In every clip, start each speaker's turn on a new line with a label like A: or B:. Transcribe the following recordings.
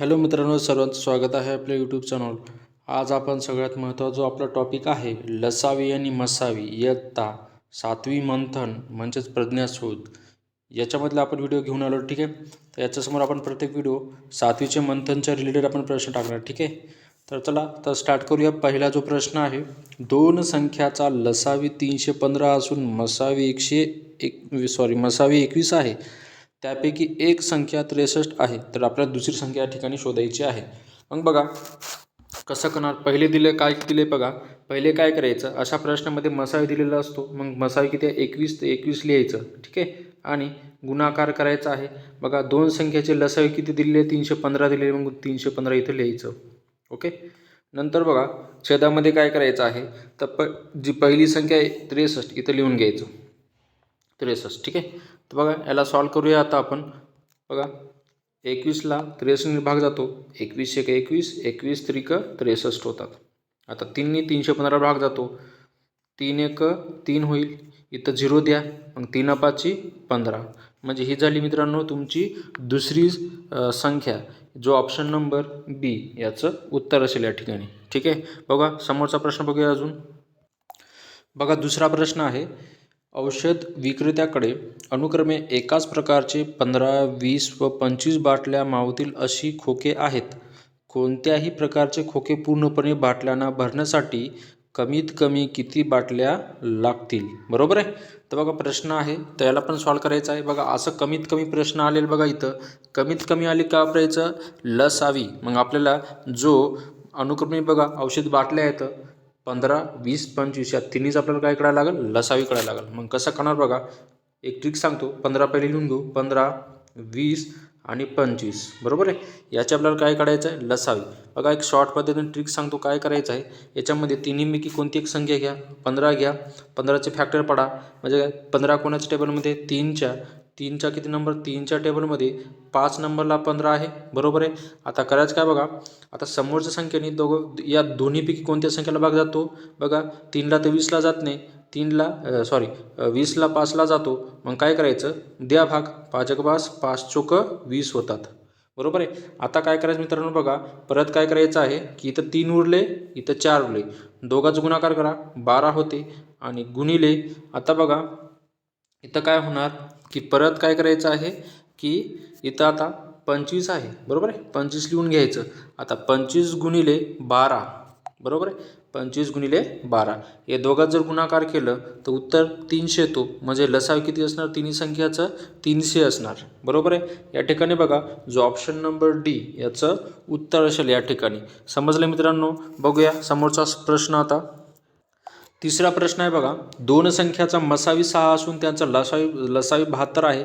A: Hello मित्रांनो, सर्वांचं स्वागत आहे आपल्या यूट्यूब चॅनल. आज आपण सगळ्यात महत्त्वाचा जो आपला टॉपिक आहे लसावी आणि मसावी इयत्ता 7वी मंथन म्हणजेच प्रज्ञाशोध याच्यामधला आपण व्हिडिओ घेऊन आलो. ठीक आहे, तर याच्यासमोर आपण प्रत्येक व्हिडिओ 7वीचे मंथनच्या रिलेटेड आपण प्रश्न टाकणार. ठीक आहे, तर चला तर स्टार्ट करूया. पहिला जो प्रश्न आहे, दोन संख्याचा लसावी 315 असून मसावी मसावी 21 आहे, त्यापैकी एक संख्या 63 आहे, तर आपल्याला दुसरी संख्या या ठिकाणी शोधायची आहे. मग बघा कसं करणार. पहिले दिले बघा. पहिले काय करायचं, अशा प्रश्नामध्ये मसावी दिलेला असतो, मग मसावी किती आहे 21, तर 21 लिहायचं. ठीक आहे, आणि गुणाकार करायचा आहे. बघा दोन संख्येचे लसावी किती दिलेले, 315 दिलेले, मग 315 इथं लिहायचं. ओके, नंतर बघा छेदामध्ये काय करायचं आहे, तर जी पहिली संख्या आहे 63 इथं लिहून घ्यायचं 63. ठीक आहे, तर बघा याला सॉल्व करूया आता आपण. बघा 21ला 63 भाग जातो, 21 एक 21, 21 त्रिक 63 होतात. आता 3नी 315 भाग जातो, 3 एक 3 होईल, इथं 0 द्या, मग 3 पाची 15. म्हणजे ही झाली मित्रांनो तुमची दुसरी संख्या, जो ऑप्शन नंबर बी याचं उत्तर असेल या ठिकाणी. ठीक आहे, बघा समोरचा प्रश्न बघूया अजून. बघा दुसरा प्रश्न आहे, औषध विक्रेत्याकडे अनुक्रमे एकाच प्रकारचे 15, 20 व 25 बाटल्या मावतील अशी खोके आहेत. कोणत्याही प्रकारचे खोके पूर्णपणे बाटल्यांना भरण्यासाठी कमीत कमी किती बाटल्या लागतील? बरोबर आहे. तर बघा प्रश्न आहे, तर याला पण सॉल्व करायचं आहे. बघा असं कमीत कमी प्रश्न आलेला. बघा इथं कमीत कमी आले का वापरायचं, लसावी. मग आपल्याला जो अनुक्रमे बघा औषध बाटल्या आहेत 15, 20, 25 या तिन्हीच आपल्याला काय करायला लागेल, लसावी करायला लागेल. मग कसं करणार बघा, एक ट्रिक सांगतो. 15 पहिले लिहून घेऊ, 15, 20 आणि 25. बरोबर आहे, याची आपल्याला काय काढायचं आहे, लसावी. बघा एक शॉर्ट पद्धतीने ट्रिक सांगतो काय करायचं आहे. याच्यामध्ये तिन्हीपैकी कोणती एक संख्या घ्या, 15 घ्या, 15चे फॅक्टर पडा. म्हणजे काय, 15 कोणाच्या टेबलमध्ये, 3च्या किती नंबर, 3च्या टेबलमध्ये 5 नंबरला 15 आहे. बरोबर आहे. आता करायचं काय बघा, आता समोरच्या संख्येने या दोन्हीपैकी कोणत्या संख्येला भाग जातो. बघा 3ला तर 20ला जात नाही, 20ला 5ला जातो. मग काय करायचं, द्या भाग, 5 एक 5, 5 चोक 20 होतात. बरोबर आहे. आता काय करायचं मित्रांनो, बघा परत काय करायचं आहे की इथं 3 उरले, इथं 4 उरले, दोघांचा गुणाकार करा, 12 होते, आणि गुणिले. आता बघा इथं काय होणार की परत काय करायचं आहे की इथं आता 25 आहे. बरोबर आहे, 25 लिहून घ्यायचं. आता 25 गुणिले 12. बरोबर आहे, 25 गुणिले 12 हे दोघात जर गुणाकार केलं तर उत्तर 300 येतो. म्हणजे लसावी किती असणार, तिन्ही संख्याचं 300 असणार. बरोबर आहे. या ठिकाणी बघा जो ऑप्शन नंबर डी याचं उत्तर असेल या ठिकाणी. समजलं मित्रांनो. बघूया समोरचा प्रश्न आता. तिसरा प्रश्न आहे बघा, दोन संख्याचा मसावी 6 असून त्यांचा लसावी 72 आहे.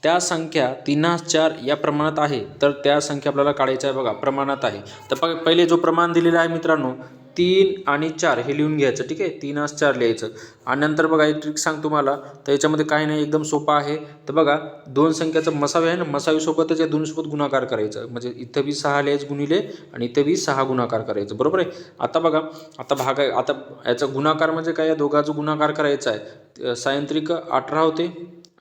A: त्या संख्या 3:4 या प्रमाणात आहे, तर त्या संख्या आपल्याला काढायच्या आहे. बघा प्रमाणात आहे, तर पहिले जो प्रमाण दिलेला आहे मित्रांनो 3 आणि 4 हे लिहून घ्यायचं. ठीक आहे, 3:4 लिहायचं. आणि नंतर बघा एक ट्रिक सांग तुम्हाला, तर याच्यामध्ये काही नाही, एकदम सोपं आहे. तर बघा दोन संख्याचं मसावी आहे ना, मसावीसोबतच या दोनसोबत गुणाकार करायचं. म्हणजे इथं बी 6 लिहायचं गुणिले, आणि इथं बी 6 गुणाकार करायचं. बरोबर आहे. आता बघा आता भाग आहे, आता याचा गुणाकार म्हणजे काय, या दोघांचा गुणाकार करायचा आहे. सायंत्रिक 18 होते,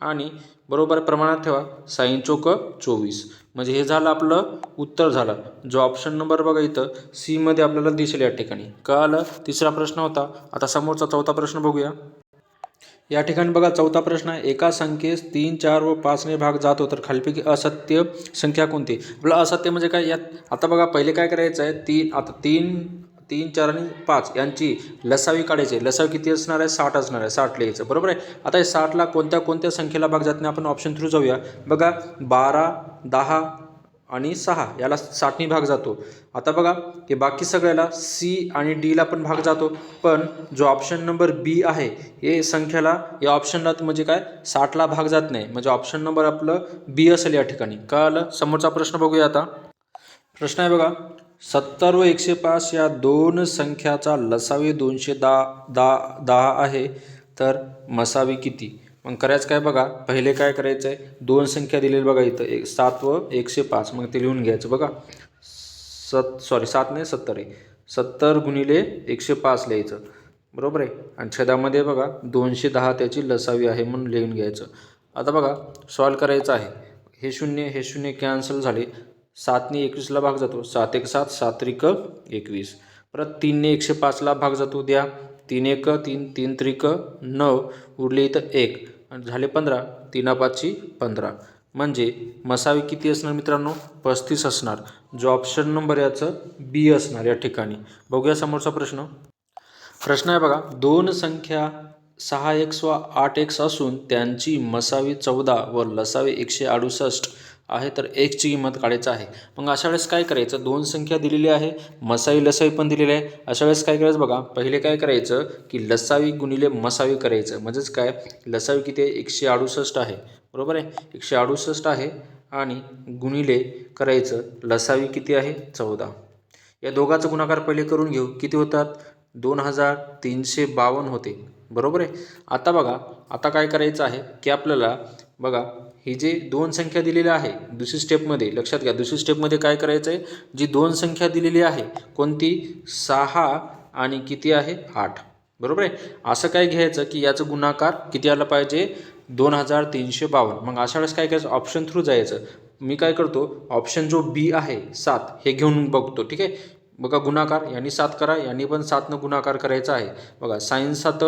A: आणि बरोबर प्रमाणात ठेवा, साईन चोक 24. म्हणजे हे झालं आपलं उत्तर झालं. जो ऑप्शन नंबर बघा इथं सी मध्ये आपल्याला दिसेल या ठिकाणी. कळालं. तिसरा प्रश्न होता. आता समोरचा चौथा प्रश्न बघूया. या ठिकाणी बघा चौथा प्रश्न आहे, एका संख्येस 3, 4 व 5ने भाग जातो, तर खालीपैकी असत्य संख्या कोणती? आपलं असत्य म्हणजे काय, यात आता बघा पहिले काय करायचं आहे, 3, 4 आणि 5 यांची लसावी काढायची. लसावी किती असणार आहे, 60 असणार आहे. 60 लिहायचं. बरोबर आहे. आता हे 60ला कोणत्या संख्येला भाग जात नाही, आपण ऑप्शन थ्रू जाऊया. बघा 12, 10 आणि 6 याला 60नी भाग जातो. आता बघा की बाकी सगळ्याला सी आणि डीला पण भाग जातो, पण जो ऑप्शन नंबर बी आहे हे संख्याला, या ऑप्शनला म्हणजे काय 60ला भाग जात नाही. म्हणजे ऑप्शन नंबर आपलं बी असेल या ठिकाणी. कळालं. समोरचा प्रश्न बघूया आता. प्रश्न आहे बघा, 70 व 105 या दोन संख्याचा लसावी 210 आहे, तर मसावी किती? मग करायचं काय बघा, पहिले काय करायचं आहे, दोन संख्या दिलेली बघा इथं 7 व 105. मग ते लिहून घ्यायचं. बघा 7 नाही 70 आहे, 70 गुणिले 105 लिहायचं. बरोबर आहे. आणि छेदामध्ये बघा 210 त्याची लसावी आहे म्हणून लिहून घ्यायचं. आता बघा सॉल्व करायचं आहे. हे शून्य कॅन्सल झाले, 7ने 21ला भाग जातो, 7 1 7, 7 त्रिक 21. परत 3ने 105ला भाग जातो, द्या 3 1 3, 3 त्रिक 9, उरले इथं 1 आणि झाले 15, 3 5 15. म्हणजे मसावी किती असणार मित्रांनो? 35 असणार. जो ऑप्शन नंबर याचं बी असणार या ठिकाणी. बघूया समोरचा प्रश्न. प्रश्न आहे बघा, दोन संख्या 6x व 8x असून त्यांची मसावी 14 व लसावी 168 आहे, तर x ची किंमत काढायची आहे. मग अशा वेळेस काय करायचं? दोन संख्या दिलेली आहे, मसावी लसावी पण दिलेली आहे. अशा वेळेस काय करायचं बघा, पहिले काय करायचं की लसावी गुणिले मसावी करायचं. म्हणजेच काय, लसावी किती आहे? 168 आहे, बरोबर आहे, 168 आहे आणि गुणिले करायचं लसावी किती आहे? 14. या दोघांचा गुणाकार पहिले करून घेऊ. किती होतात? 2352 होते, बरोबर आहे. आता बघा, आता काय करायचं आहे की आपल्याला बघा, ही जे दोन संख्या दिलेल्या आहे दुसरी स्टेपमध्ये, लक्षात घ्या, दुसरी स्टेपमध्ये काय करायचं आहे, जी दोन संख्या दिलेली आहे कोणती? 6 आणि किती आहे? 8, बरोबर आहे. असं काय घ्यायचं की याचं गुणाकार किती आला पाहिजे? 2352. मग अशा वेळेस काय करायचं? ऑप्शन थ्रू जायचं. मी काय करतो, ऑप्शन जो बी आहे 7 हे घेऊन बघतो, ठीक आहे. बघा, गुणाकार यांनी 7 करा, यांनी पण 7 गुणाकार करायचा आहे. बघा, साइन 7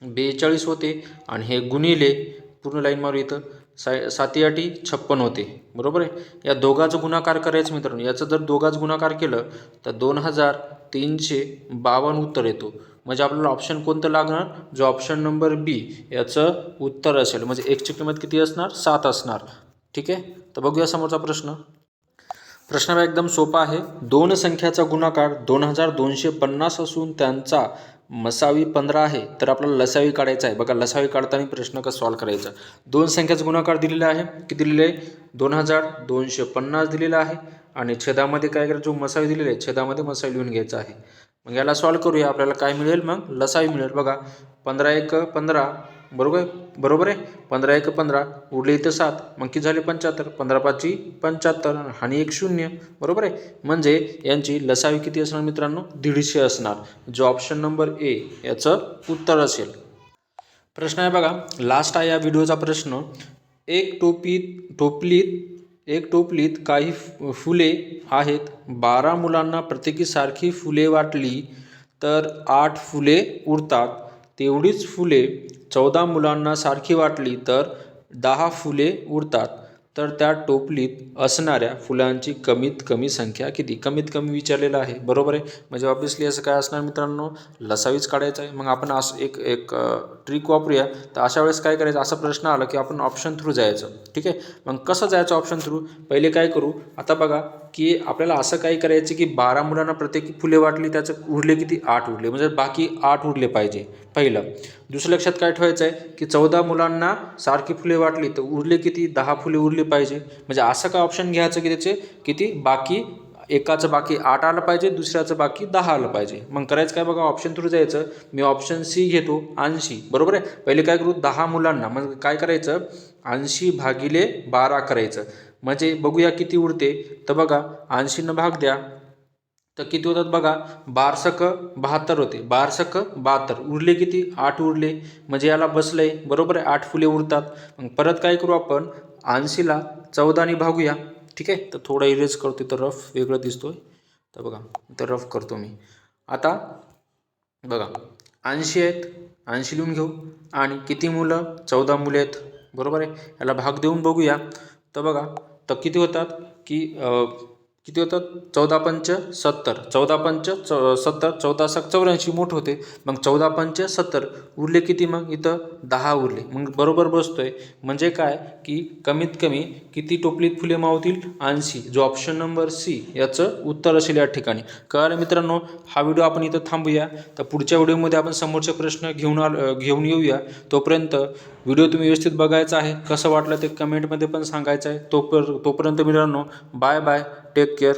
A: 42 होते आणि हे गुणिले पूर्ण लाईन मारू इथं 7 8 56 होते, बरोबर आहे. या दोघांचं गुणाकार करायचं मित्रांनो. याचं जर दोघांचं गुणाकार केलं तर 2352 उत्तर येतो. म्हणजे आपल्याला ऑप्शन कोणतं लागणार? जो ऑप्शन नंबर बी याचं उत्तर असेल. म्हणजे एक्सची किंमत किती असणार? 7 असणार, ठीक आहे. तर बघूया समोरचा प्रश्न. प्रश्न एकदम सोपा आहे. दोन संख्याचा गुणाकार 2250 असून त्यांचा मसावी 15 आहे, तर आपल्याला लसावी काढायचा आहे. बघा, लसावी काढताना प्रश्न कसा सॉल्व करायचा. दोन संख्याचा गुणाकार दिलेला आहे, किती दिलेले आहे? 2250 दिलेला आहे आणि छेदामध्ये काय करायचं? जो मसावी दिलेला आहे छेदामध्ये मसावी लिहून घ्यायचा आहे. मग याला सॉल्व करूया. आपल्याला काय मिळेल? मग लसावी मिळेल. बघा, 15 1 15, बरोबर आहे. 15 1 15, उरले इथं 7, मग किती झाले? 75, 15 5 75 आणि 1 0, बरोबर आहे. म्हणजे यांची लसावी किती असणार मित्रांनो? 150 असणार. जो ऑप्शन नंबर ए याचं उत्तर असेल. प्रश्न आहे बघा, लास्ट आहे या व्हिडिओचा प्रश्न. एक टोपलीत काही फुले आहेत. 12 मुलांना प्रत्येकी सारखी फुले वाटली तर 8 फुले उरतात. तेवढीच फुले 14 मुलांना सारखी वाटली तर 10 फुले उरतात. तर त्या टोपलीत असणाऱ्या फुलांची कमीत कमी संख्या किती? कमीत कमी विचारलेलं आहे, बरोबर आहे. म्हणजे ऑब्विसली असं काय असणार मित्रांनो? लसावीच काढायचं आहे. मग आपण असं एक ट्रिक वापरूया. तर अशा वेळेस काय करायचं? असा प्रश्न आला की आपण ऑप्शन थ्रू जायचं, ठीक आहे. मग कसं जायचं ऑप्शन थ्रू? पहिले काय करू, आता बघा की आपल्याला असं काय करायचं की 12 मुलांना प्रत्येकी फुले वाटली, त्याचं उरले किती? 8 उरले. म्हणजे बाकी 8 उरले पाहिजे, पहिलं. दुसरं लक्षात काय ठेवायचं आहे की 14 मुलांना सारखी फुले वाटली तर उरले किती? 10 फुले उरले पाहिजे. म्हणजे असं काय ऑप्शन घ्यायचं की त्याचे किती? बाकी एकाचं बाकी 8 आलं पाहिजे, दुसऱ्याचं बाकी 10 आलं पाहिजे. मग करायचं काय बघा, ऑप्शन थ्रू जायचं. मी ऑप्शन सी घेतो, 80, बरोबर आहे. पहिले काय करू? 10 मुलांना मग काय करायचं? 80 भागिले 12 करायचं. म्हणजे बघूया किती उरते. तर बघा, 80 भाग द्या तर किती होतात बघा? 12 72 होते. 12 72, उरले किती? 8 उरले. म्हणजे याला बसलंय, बरोबर आहे, 8 फुले उरतात. मग परत काय करू आपण? 80ला 14ने भागूया, ठीक आहे. तर थोडा इरेज करतो, तर रफ वेगळं दिसतोय. तर बघा, तर रफ करतो मी. आता बघा, 80 आहेत, 80 लिहून घेऊ आणि किती मुलं? 14 मुले आहेत, बरोबर आहे. याला भाग देऊन बघूया. तर बघा, तर किती होतात की किती होतात? 14 पंच 70, 14 पंच 70, 14 7 84, मोठं होते. मग 14 पंच 70, उरले किती? मग इथं 10 उरले. मग बरोबर बसतोय. म्हणजे काय की कमीत कमी किती टोपलीत फुले मावतील? 80. जो ऑप्शन नंबर सी याचं उत्तर असेल या ठिकाणी. कळलं मित्रांनो? हा व्हिडिओ आपण इथं थांबूया. तर पुढच्या व्हिडिओमध्ये आपण समोरचे प्रश्न घेऊन येऊया. तोपर्यंत व्हिडिओ तुम्ही व्यवस्थित बघायचा आहे. कसं वाटलं ते कमेंटमध्ये पण सांगायचं आहे. तोपर्यंत मित्रांनो, बाय बाय, टेक केअर.